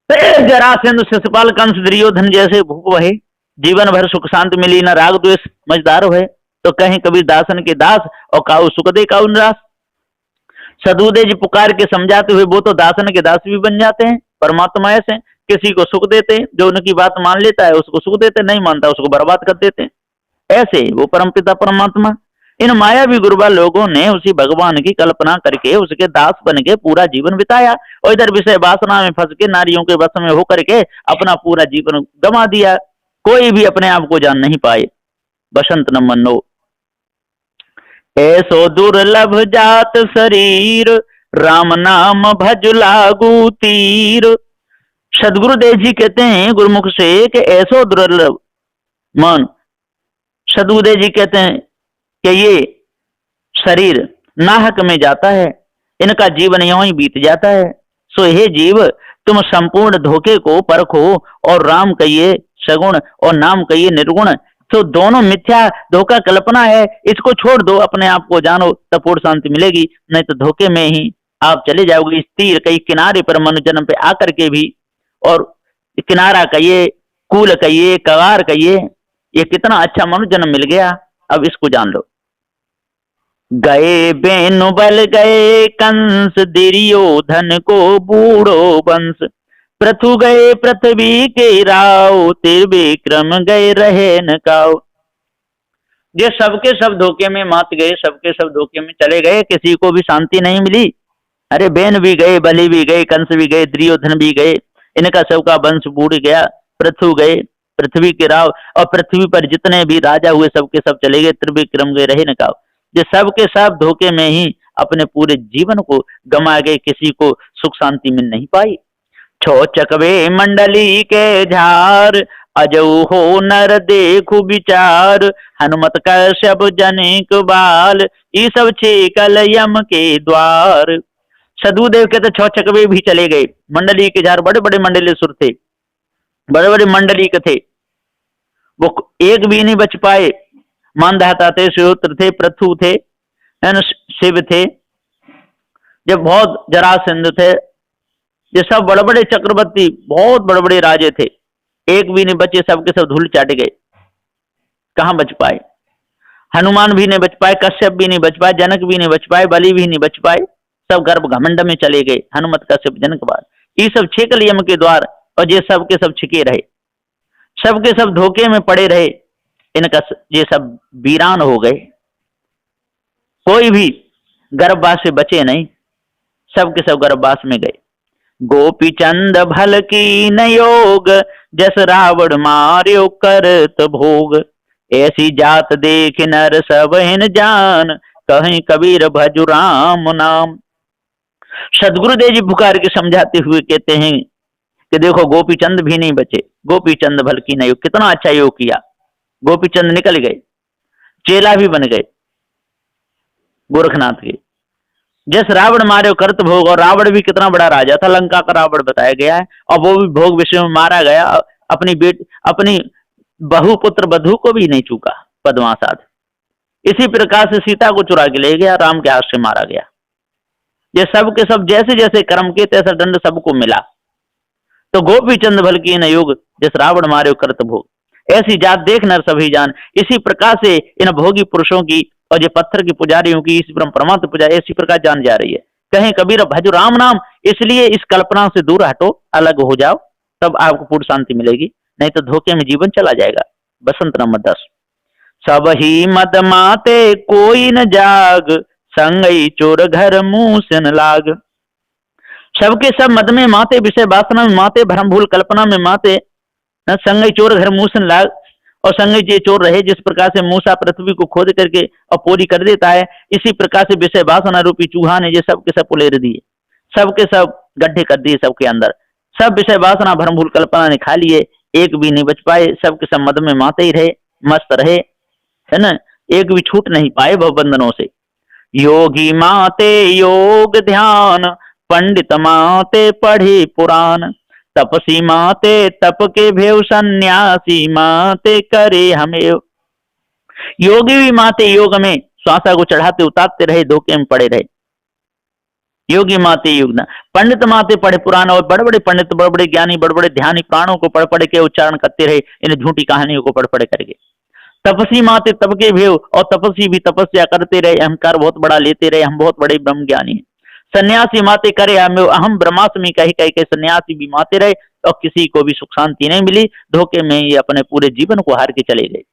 A: जरासंध शिशुपाल कंस दुर्योधन जैसे भूप वहे, जीवन भर सुख शांति मिली, न राग द्वेष मजदार हुए। तो कहीं कबीर दासन के दास और काऊ सुख दे काऊ निराश। सदगुरुदेव जी पुकार के समझाते हुए वो तो दासन के दास भी बन जाते हैं। परमात्मा ऐसे किसी को सुख देते हैं, जो उनकी बात मान लेता है उसको सुख देते, नहीं मानता उसको बर्बाद कर देते हैं। ऐसे वो परमपिता परमात्मा। इन मायावी गुरुबा लोगों ने उसी भगवान की कल्पना करके उसके दास बन के पूरा जीवन बिताया और इधर विषय वासना में फंस के नारियों के वश में होकर के अपना पूरा जीवन गंवा दिया। कोई भी अपने आप को जान नहीं पाए। बसंत नंबर 9। ऐसो दुर्लभ जात शरीर, राम नाम भज लागू तीर। सदगुरुदेव जी कहते हैं गुरुमुख से कि ऐसो दुर्लभ मन, सदगुरुदेव जी कहते हैं कि ये शरीर नाहक में जाता है, इनका जीवन यूं ही बीत जाता है। सो हे जीव, तुम संपूर्ण धोखे को परखो और राम कहिए सगुण और नाम कहिए निर्गुण। तो दोनों मिथ्या धोखा कल्पना है, इसको छोड़ दो, अपने आप को जानो, तब पूर्ण शांति मिलेगी। नहीं तो धोखे में ही आप चले जाओगे। इस तीर कहीं किनारे पर मनुष्य जन्म पे आकर के भी, और किनारा कहिए, कूल कहिए, कगार कहिए, ये कितना अच्छा मनुष्य जन्म मिल गया। अब इसको जान लो। गए बेनु बल गए कंस, दुर्योधन को बूढ़ो वंश। प्रथु गए पृथ्वी के राव, त्रिविक्रम गए रहे न काव। ये सबके सब धोखे में मात गए, सबके सब धोखे में चले गए, किसी को भी शांति नहीं मिली। अरे बेन भी गए, बलि भी गए, कंस भी गए, दुर्योधन भी गए, इनका सबका वंश बूढ़ गया। पृथु गए, पृथ्वी के राव, और पृथ्वी पर जितने भी राजा हुए सबके सब चले गए, त्रिविक्रम गए रहे न काव। ये सबके सब धोखे में ही अपने पूरे जीवन को गंवा गए, किसी को सुख शांति मिल नहीं पाई। छो चकवे मंडली के झार, अजऊ हो नर देखु विचार। हनुमत कश्यप जनिक बाल, ये सब छेकल यम के द्वार। सदगुरुदेव कहते छो चकवे भी चले गए, मंडली के झार, बड़े बड़े मंडली सुर थे, बड़े बड़े मंडली के थे, वो एक भी नहीं बच पाए। मानधाता थे, श्रोत्र थे, पृथु थे, शिव थे, जब बहुत जरासंध थे, ये सब बड़े बड़े चक्रवर्ती, बहुत बड़े बड़े राजे थे, एक भी नहीं बचे, सबके सब धूल चाट गए, कहां बच पाए। हनुमान भी नहीं बच पाए, कश्यप भी नहीं बच पाए, जनक भी नहीं बच पाए, बलि भी नहीं बच पाए, सब गर्भ घमंड में चले गए। हनुमत कश्यप जनक बाद ये सब छेकल यम के द्वार, और ये सब के सब छिके रहे, सबके सब धोखे में पड़े रहे, इनका ये सब वीरान हो गए। कोई भी गर्भवास से बचे नहीं, सबके सब गर्भवास में गए। गोपी चंद भल की न योग, जस रावण मार्यो करत भोग। ऐसी जात देख नर सब हिन जान, कहीं कबीर भजु राम नाम। सदगुरुदेव जी पुकार के समझाते हुए कहते हैं कि देखो गोपी चंद भी नहीं बचे, गोपी चंद भल की न योग, कितना अच्छा योग किया। गोपी चंद निकल गए, चेला भी बन गए गोरखनाथ के। जैसे रावण मारे करत भोग, और रावण भी कितना बड़ा राजा था, लंका का रावण बताया गया है, और वो भी भोग विषय में मारा गया। अपनी बहु पुत्र बधू को भी नहीं चूका पद्मासाद। इसी प्रकार से सीता को चुरा के ले गया, राम के हाथ से मारा गया। ये सब के सब जैसे जैसे कर्म के तैसा दंड सबको मिला। तो गोपी चंद भल की न योग, जैसे रावण मारे करत भोग। ऐसी जात देख नर सभी जान। इसी प्रकार से इन भोगी पुरुषों की और ये पत्थर की पुजारियों की इस ब्रह्म परमात्मा पूजा इसी प्रकार जान जा रही है। कहीं कबीर भज राम नाम, इसलिए इस कल्पना से दूर हटो, अलग हो जाओ, तब आपको पूर्ण शांति मिलेगी, नहीं तो धोखे में जीवन चला जाएगा। बसंत नंबर 10। सब ही मद माते कोई न जाग, संगई चोर घर मुंह से न लाग। सबके सब मद में माते, विषय वासना में माते, भ्रम भूल कल्पना में माते, संगई चोर घर मुंह से न लाग। और संग ये चोर रहे। जिस प्रकार से मूसा पृथ्वी को खोद करके और पूरी कर देता है, इसी प्रकार से विषय वासना रूपी चूहा ने ये सब के सब उलेर दिए, सबके सब गड्ढे कर दिए सबके अंदर। सब विषय वासना भ्रम भूल कल्पना ने खा लिए, एक भी नहीं बच पाए, सबके सब मद में माते ही रहे, मस्त रहे, है ना, एक भी छूट नहीं पाए भव बंधनों से। योगी माते योग ध्यान, पंडित माते पढ़े पुराण, तपसी माते तप के भेव, सन्यासी माते करे हमें। योगी भी माते योग में श्वासा को चढ़ाते उतारते रहे, धोखे में पड़े रहे। योगी माते योग, पंडित माते पढ़े पुराण, और बड़े बड़े पंडित, बड़े बड़े ज्ञानी, बड़े बड़े ध्यानी प्राणों को पढ़ पढ़ के उच्चारण करते रहे, इन झूठी कहानियों को पढ़ पढ़ करके। तपसी माते तप के भेव, और तपस्वी भी तपस्या करते रहे, अहंकार बहुत बड़ा लेते रहे, हम बहुत बड़े ब्रह्म ज्ञानी हैं। सन्यासी माते करे अहम ब्रह्मास्मि कही कही के सन्यासी भी माते रहे, और किसी को भी सुख शांति नहीं मिली, धोखे में ये अपने पूरे जीवन को हार के चले गए।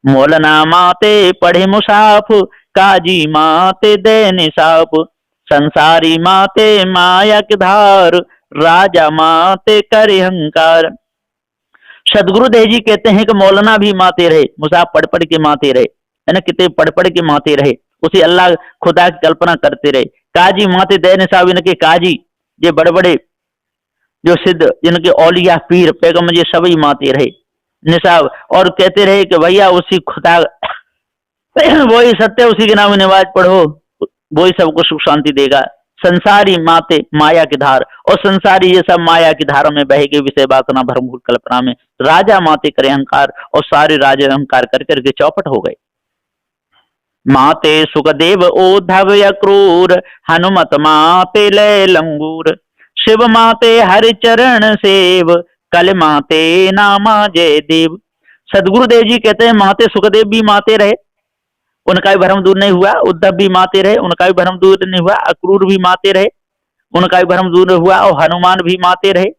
A: मौलाना माते पढ़े मुसाफ, काजी माते दे निसाफ, संसारी माते माया के धार, राजा माते करे अहंकार। सदगुरुदेव जी कहते हैं कि मौलाना भी माते रहे, मुसाफ पढ़ पढ़ के माते रहे, है ना, कितने पढ़ पढ़ के माते रहे, उसी अल्लाह खुदा की कल्पना करते रहे। काजी माते दे निसाब, इनके काजी ये बड़े बड़े जो सिद्ध, जिनके औलिया पीर पैगम्बर ये सभी माते रहे निसाब, और कहते रहे कि भैया उसी खुदा वही सत्य, उसी के नाम नमाज पढ़ो, वही सबको सुख शांति देगा। संसारी माते माया की धार, और संसारी ये सब माया की धारा में बह गए, विषय वासना भ्रम भूल कल्पना में। राजा माते करे अहंकार, और सारे राजा अहंकार कर करके चौपट हो गए। माते सुखदेव ओद्धव अक्रूर, हनुमत माते लय लंगूर, शिव माते हरि चरण सेव, कल माते नामा जय देव। सदगुरुदेव जी कहते हैं माते सुखदेव भी माते रहे, उनका भी भ्रम दूर नहीं हुआ। उद्धव भी माते रहे, उनका भी भ्रम दूर नहीं हुआ। अक्रूर भी माते रहे, उनका भी भ्रम दूर हुआ। और हनुमान भी माते रहे।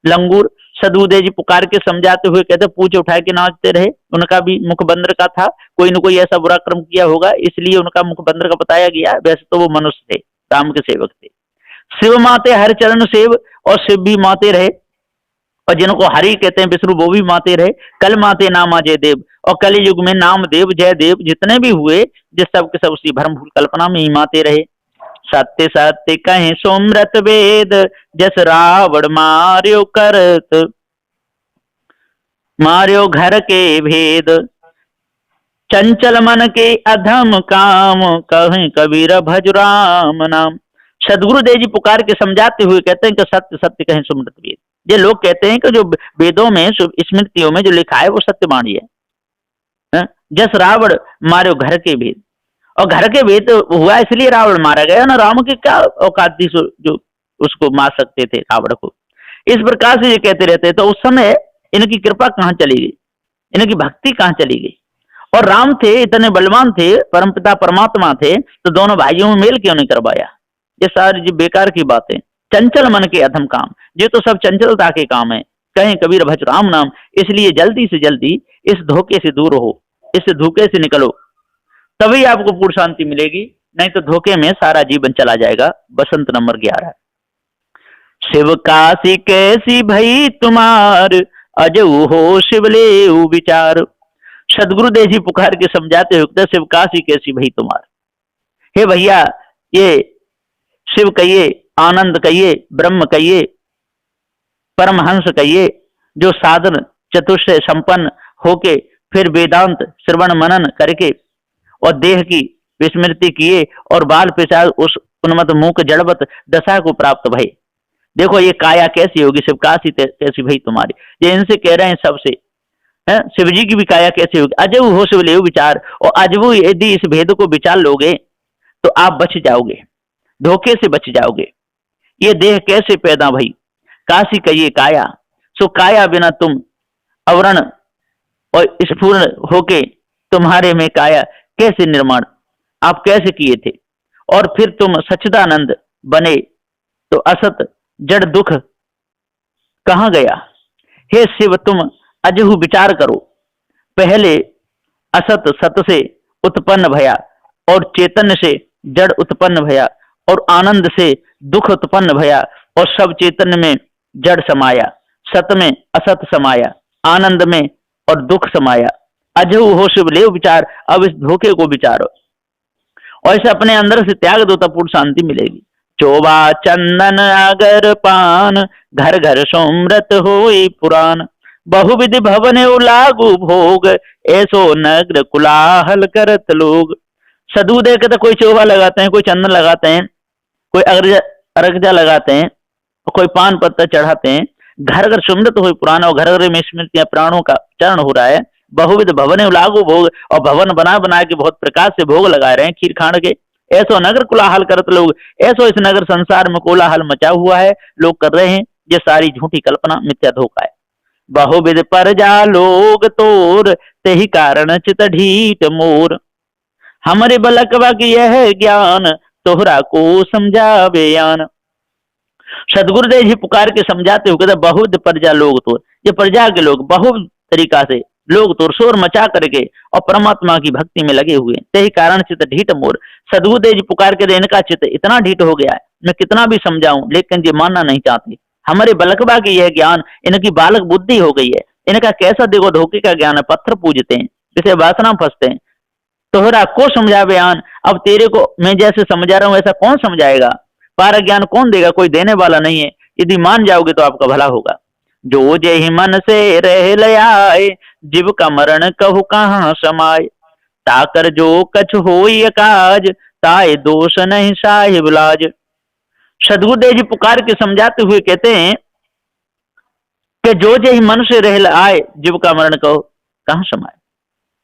A: लंगूर सदगुरुदेव जी पुकार के समझाते हुए कहते पूछ उठा के नाचते रहे, उनका भी मुख बंदर का था, कोई न कोई ऐसा बुरा कर्म किया होगा इसलिए उनका मुख बंदर का बताया गया, वैसे तो वो मनुष्य थे, राम के सेवक थे। शिव माते हर चरण सेव, और शिव भी माते रहे, और जिनको हरि कहते हैं विष्णु वो भी माते रहे। कल माते नामा जय देव, और कल युग में नाम देव जय देव जितने भी हुए, जिस सब के सब उसी भ्रम भूल कल्पना में ही माते रहे। सत्य सत्य कहें सुमृत वेद, जस रावण मार्यो करत, मार्यो घर के भेद, चंचल मन के अधम काम, कहें कबीर भज राम नाम। सदगुरुदेव जी पुकार के समझाते हुए कहते हैं कि सत्य सत्य कहें सुमृत वेद। ये लोग कहते हैं कि जो वेदों में स्मृतियों में जो लिखा है वो सत्यवाणी है। जस रावण मार्यो घर के भेद, और घर के भेद हुआ इसलिए रावण मारा गया ना, राम की क्या औकात थी जो उसको मार सकते थे रावण को। इस प्रकार से ये कहते रहते, तो उस समय इनकी कृपा कहाँ चली गई, इनकी भक्ति कहाँ चली गई। और राम थे, इतने बलवान थे, परमपिता परमात्मा थे, तो दोनों भाइयों में मेल क्यों नहीं करवाया। ये सारी जो बेकार की बातें, चंचल मन के अधम काम, ये तो सब चंचलता के काम है। कहें कबीर भज राम नाम, इसलिए जल्दी से जल्दी इस धोखे से दूर हो, इस धोखे से निकलो, तभी आपको पूर्ण शांति मिलेगी, नहीं तो धोखे में सारा जीवन चला जाएगा। बसंत नंबर 11। शिव काशी कैसी भई तुम्हार, अजऊ हो शिवले विचार। सदगुरुदेव जी पुकार के समझाते हुए शिव काशी कैसी भई तुम्हार, हे भैया ये शिव कहिए, आनंद कहिए, ब्रह्म कहिए, परमहंस कहिए, जो साधन चतुष्टय संपन्न होके फिर वेदांत श्रवण मनन करके और देह की विस्मृति किए और बाल पिशाच उस उन्मत्त मूक जड़वत दशा को प्राप्त भय। देखो ये काया कैसी होगी, शिव काशी कैसी भई तुम्हारी, ये इनसे कह रहे हैं सबसे। शिव जी की भी काया कैसी होगी, अजब हो शिवलेव विचार, और अजब यदि इस भेद को विचार लोगे तो आप बच जाओगे, धोखे से बच जाओगे। ये देह कैसे पैदा भई, काशी कहिए काया, सो काया बिना तुम अवरण और स्फूर्ण होके तुम्हारे में काया कैसे निर्माण आप कैसे किए थे, और फिर तुम सच्चिदानंद बने तो असत जड़ दुख कहां गया। हे शिव तुम अजहु विचार करो, पहले असत सत से उत्पन्न भया, और चैतन्य से जड़ उत्पन्न भया, और आनंद से दुख उत्पन्न भया, और सब चैतन्य में जड़ समाया, सत में असत समाया, आनंद में और दुख समाया। अजहु हो शिव ले विचार, अब इस धोखे को विचारो और इसे अपने अंदर से त्याग दो, तब पूर्ण शांति मिलेगी। चोबा चंदन अगर पान, घर घर सोमृत होई पुराण। बहुविधि भवन लागू भोग, ऐसो नग्र कुलाहल करत लोग। सदू देख तो कोई चोबा लगाते हैं, कोई चंदन लगाते हैं, कोई अरगजा लगाते हैं, कोई पान पत्ता चढ़ाते हैं। घर घर सुमृत हो पुराना, और घर घर में स्मृतियां प्राणों का चरण हो रहा है। बहुविध भवन लागू भोग, और भवन बना बना के बहुत प्रकार से भोग लगा रहे हैं खीर खाण के। ऐसो नगर कोलाहल करत लोग, ऐसो इस नगर संसार में कोलाहल मचा हुआ है, लोग कर रहे हैं ये सारी झूठी कल्पना, मिथ्या धोखा है। बहुविध परजा लोग तोर, तेहि कारण चित ढीठ मोर। हमारे बलकवा की यह ज्ञान, तोहरा को समझावे यान। सदगुरुदेव जी पुकार के समझाते हुए कहते बहुत प्रजा लोग तोर, ये प्रजा के लोग बहुत तरीका से लोग तोर शोर मचा करके और परमात्मा की भक्ति में लगे हुए, यही कारण चित ढीठ मोर। सदगुरुदेव जी पुकार के इनका चित्त इतना ढीठ हो गया है, मैं कितना भी समझाऊं लेकिन ये मानना नहीं चाहते। हमारे बलकबा की यह ज्ञान, इनकी बालक बुद्धि हो गई है, इनका कैसा देखो धोखे का ज्ञान है, पत्थर पूजते हैं, जैसे वासना फंसते हैं। तोहरा को समझा बयान, अब तेरे को मैं जैसे समझा रहा हूं ऐसा कौन समझाएगा, पार ज्ञान कौन देगा, कोई देने वाला नहीं है। यदि मान जाओगे तो आपका भला होगा। जो जय मन से रह लयाए, जीव का मरण कहु कहाँ समाये। ताकर जो कछ होई काज, ताए दोष नहीं साहिब लाज। सदगुरुदेव जी पुकार के समझाते हुए कहते हैं कि जो जय मन से रह लाए, जीव का मरण कहो कहाँ समाये।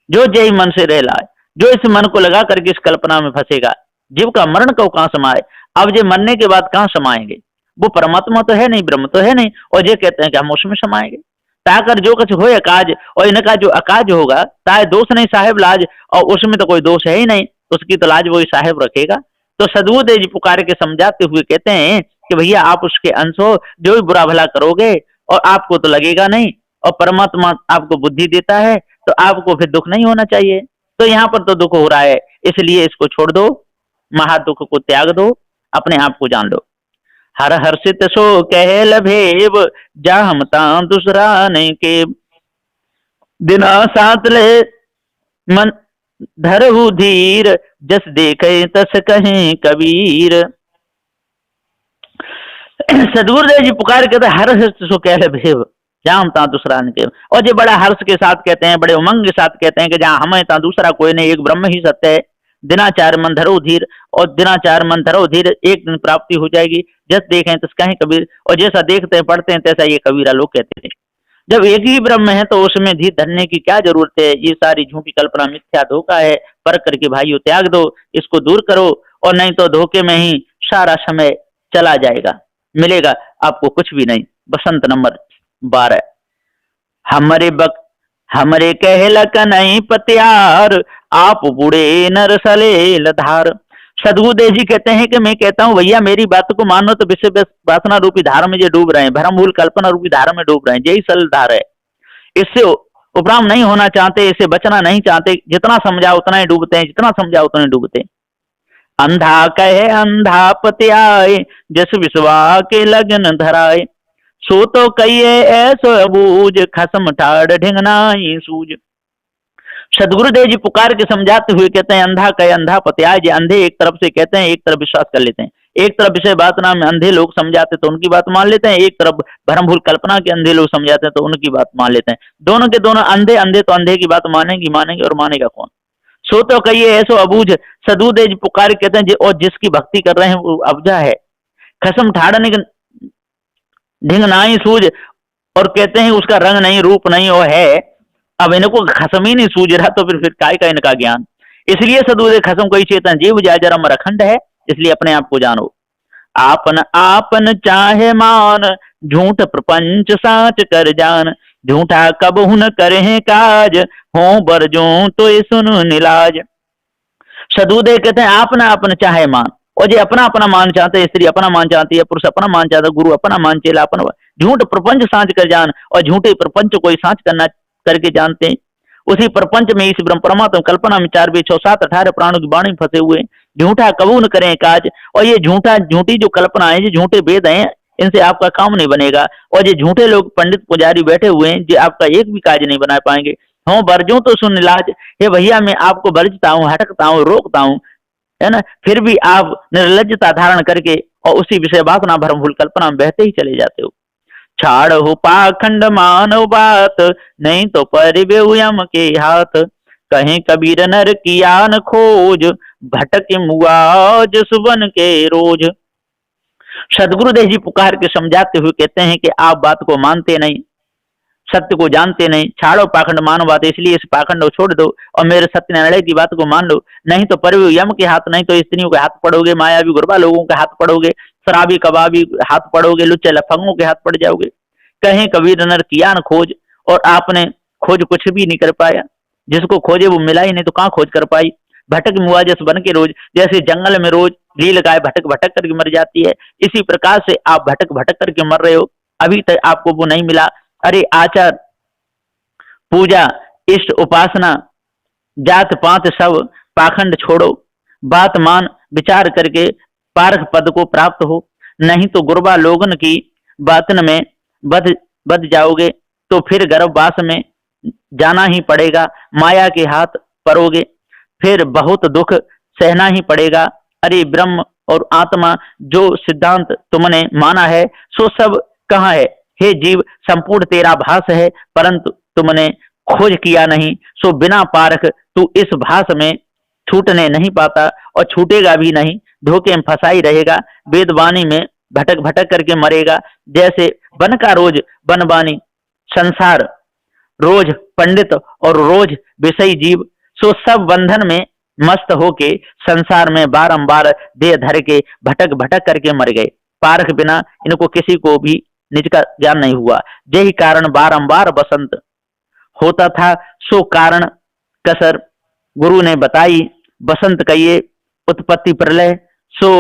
A: जो जय मन से रह लाए, जो इस मन को लगा करके इस कल्पना में फंसेगा, जीव का मरण कहो कहाँ समाये। अब ये मरने के बाद कहाँ समाएंगे, वो परमात्मा तो है नहीं, ब्रह्म तो है नहीं, और ये कहते हैं कि हम उसमें समाएंगे। ताकर जो कुछ हो अकाज, और इनका जो अकाज होगा, ताए दोष नहीं साहेब लाज, और उसमें तो कोई दोष है ही नहीं, उसकी तो लाज वही साहेब रखेगा। तो सदगुरुदेव जी पुकार के समझाते हुए कहते हैं कि भैया आप उसके अंश हो, जो भी बुरा भला करोगे और आपको तो लगेगा नहीं, और परमात्मा आपको बुद्धि देता है, तो आपको फिर दुख नहीं होना चाहिए। तो यहाँ पर तो दुख हो रहा है, इसलिए इसको छोड़ दो, महादुख को त्याग दो, अपने आप को जान लो। हर हर्षित सो कह लभेव, जाम ता दूसरा नहीं के। दिना सात ले मन धरहु धीर, जस देखे तस कहें कबीर। सदगुरुदेव जी पुकार कहते हर हर्ष सो कह लभेव, जाम ता दूसरा नहीं के। और जो बड़ा हर्ष के साथ कहते हैं, बड़े उमंग के साथ कहते हैं कि जहाँ हमें ता दूसरा कोई नहीं, एक ब्रह्म ही सत्य है। दिनाचार मन धरो धीर, और दिनाचार मन धरो धीर, एक दिन प्राप्ति हो जाएगी। जस देखें तस कहें कबीर, और जैसा देखते हैं पढ़ते हैं तैसा ये कबीरा लोग कहते हैं। जब एक ही ब्रह्म है तो उसमें धीर धरने की क्या जरूरत है। ये सारी झूठी कल्पना मिथ्या धोखा है, पर करके भाइयों त्याग दो, इसको दूर करो, और नहीं तो धोखे में ही सारा समय चला जाएगा, मिलेगा आपको कुछ भी नहीं। बसंत नंबर 12। हमरे कहलक नहीं पत्यार, आप बूढ़े नर सलेल धार। सदगुरुदेव जी कहते हैं कि मैं कहता हूं भैया मेरी बात को मानो तो विषय वासना रूपी धारा में जो डूब रहे हैं, भ्रम भूल कल्पना रूपी धारा में डूब रहे हैं, यही सरल धारा है। इससे उपराम नहीं होना चाहते, इससे बचना नहीं चाहते, जितना समझा उतना ही डूबते हैं, जितना समझा उतना ही डूबते हैं। अंधा कहे अंधा पत्याए, जस विश्वा के लगन धराए। सो तो कहिए ऐसो अबूझ, खसम ठाड़ ढिंगनाई सूझ। सदगुरुदेव जी पुकार के समझाते हुए कहते हैं अंधा कहे अंधा पत्याय। जी अंधे एक तरफ से कहते हैं, एक तरफ विश्वास कर लेते हैं। एक तरफ विषय वासना में अंधे लोग समझाते तो उनकी बात मान लेते हैं, एक तरफ भ्रम भूल कल्पना के अंधे लोग समझाते हैं तो उनकी बात मान लेते हैं। दोनों के दोनों अंधे, अंधे तो अंधे की बात मानेंगे और मानेगा कौन। सो तो कहिए ऐसो अबूझ। सदगुरुदेव जी पुकार कहते हैं और जिसकी भक्ति कर रहे हैं वो अबजा है। खसम ठाड़ने ढिंग नाई सूझ, और कहते हैं उसका रंग नहीं, रूप नहीं, वो है। अब इनको खसम ही नहीं सूझ रहा तो फिर काय का इनका ज्ञान। इसलिए सदगुरुदेव खसम कोई चेतन जीव जाय जरा मरखंड है, इसलिए अपने आप को जानो। आपन आपन चाहे मान, झूठ प्रपंच साच कर जान। झूठा कब हुन करे काज, हो बरजो तो सुन निलाज। सदगुरुदेव कहते हैं आपना आपन चाहे मान, और जो अपना अपना मान चाहते, स्त्री अपना मान चाहती है, पुरुष अपना मान चाहता, गुरु अपना मान चेला अपना। झूठ प्रपंच सांच कर जान, और झूठे प्रपंच को सांच करना करके जानते हैं। उसी प्रपंच में इस ब्रह्म परमात्मा कल्पना में 4 6 7 18 प्राणों की वाणी फंसे हुए। झूठा कबू न करें काज, और ये झूठी जो कल्पना है, ये झूठे वेद हैं, इनसे आपका काम नहीं बनेगा। और ये झूठे लोग पंडित पुजारी बैठे हुए हैं, जो आपका एक भी कार्य नहीं बना पाएंगे। हो वर्जों तो सुन इलाज, हे भैया मैं आपको वर्जता हूँ, हटकता हूँ, रोकता हूँ, है ना, फिर भी आप निर्लज्जता धारण करके और उसी विषय वासना भ्रम भूल कल्पना में बहते ही चले जाते हो। छाड़ हो पाखंड मानव बात, नहीं तो परिबेहु यम के हाथ। कहीं कबीर नर किया न खोज, भटक मुआ सुबन के रोज। सदगुरुदेव जी पुकार के समझाते हुए कहते हैं कि आप बात को मानते नहीं, सत्य को जानते नहीं, छाड़ो पाखंड मानो बात, इसलिए इस पाखंड को छोड़ दो और मेरे सत्य निर्णय की बात को मान लो। नहीं तो परिव यम के हाथ, नहीं तो स्त्रियों के हाथ पड़ोगे, मायावी गुरबा लोगों के हाथ पड़ोगे, शराबी कबाबी हाथ पड़ोगे, लुच्चे लफंगों के हाथ पड़ जाओगे। कहीं कबीर नर किया न खोज, और आपने खोज कुछ भी नहीं कर पाया, जिसको खोजे वो मिला ही नहीं, तो कहाँ खोज कर पाई। भटक मुआजस बन के रोज, जैसे जंगल में रोज लील गाय भटक भटक करके मर जाती है, इसी प्रकार से आप भटक भटक करके मर रहे हो, अभी तक आपको वो नहीं मिला। अरे आचार पूजा इष्ट उपासना जात पात सब पाखंड छोड़ो, बात मान विचार करके पारख पद को प्राप्त हो, नहीं तो गुरबा लोगन की बातन में बद बद जाओगे, तो फिर गर्भवास में जाना ही पड़ेगा, माया के हाथ परोगे, फिर बहुत दुख सहना ही पड़ेगा। अरे ब्रह्म और आत्मा जो सिद्धांत तुमने माना है सो सब कहाँ है, हे जीव संपूर्ण तेरा भास है, परंतु तुमने खोज किया नहीं, सो बिना पारख तू इस भास में छूटने नहीं पाता और छूटेगा भी नहीं, धोखे में फंसा ही रहेगा, वेदवाणी में भटक भटक करके मरेगा। जैसे वन का रोज बनवानी, संसार रोज पंडित और रोज विषयी जीव, सो सब बंधन में मस्त होके संसार में बारंबार देह धर के भटक भटक करके मर गए। पारख बिना इनको किसी को भी निज का ज्ञान नहीं हुआ, यही कारण बारंबार बसंत होता था। सो कारण कसर गुरु ने बताई, बसंत कहिए उत्पत्ति प्रलय, सो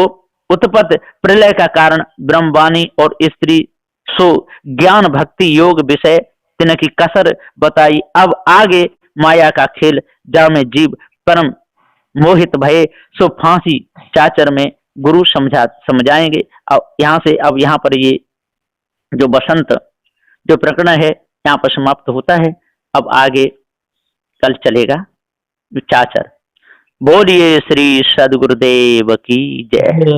A: उत्पत्ति प्रलय का कारण ब्रह्मवाणी और स्त्री, सो ज्ञान भक्ति योग विषय तिनकी कसर बताई। अब आगे माया का खेल, जा में जीव परम मोहित भये, सो फांसी चाचर में गुरु समझाएंगे। अब यहाँ से अब यहाँ पर ये जो बसंत जो प्रकरण है यहाँ पर समाप्त होता है। अब आगे कल चलेगा चाचर। बोलिए श्री सदगुरुदेव की जय।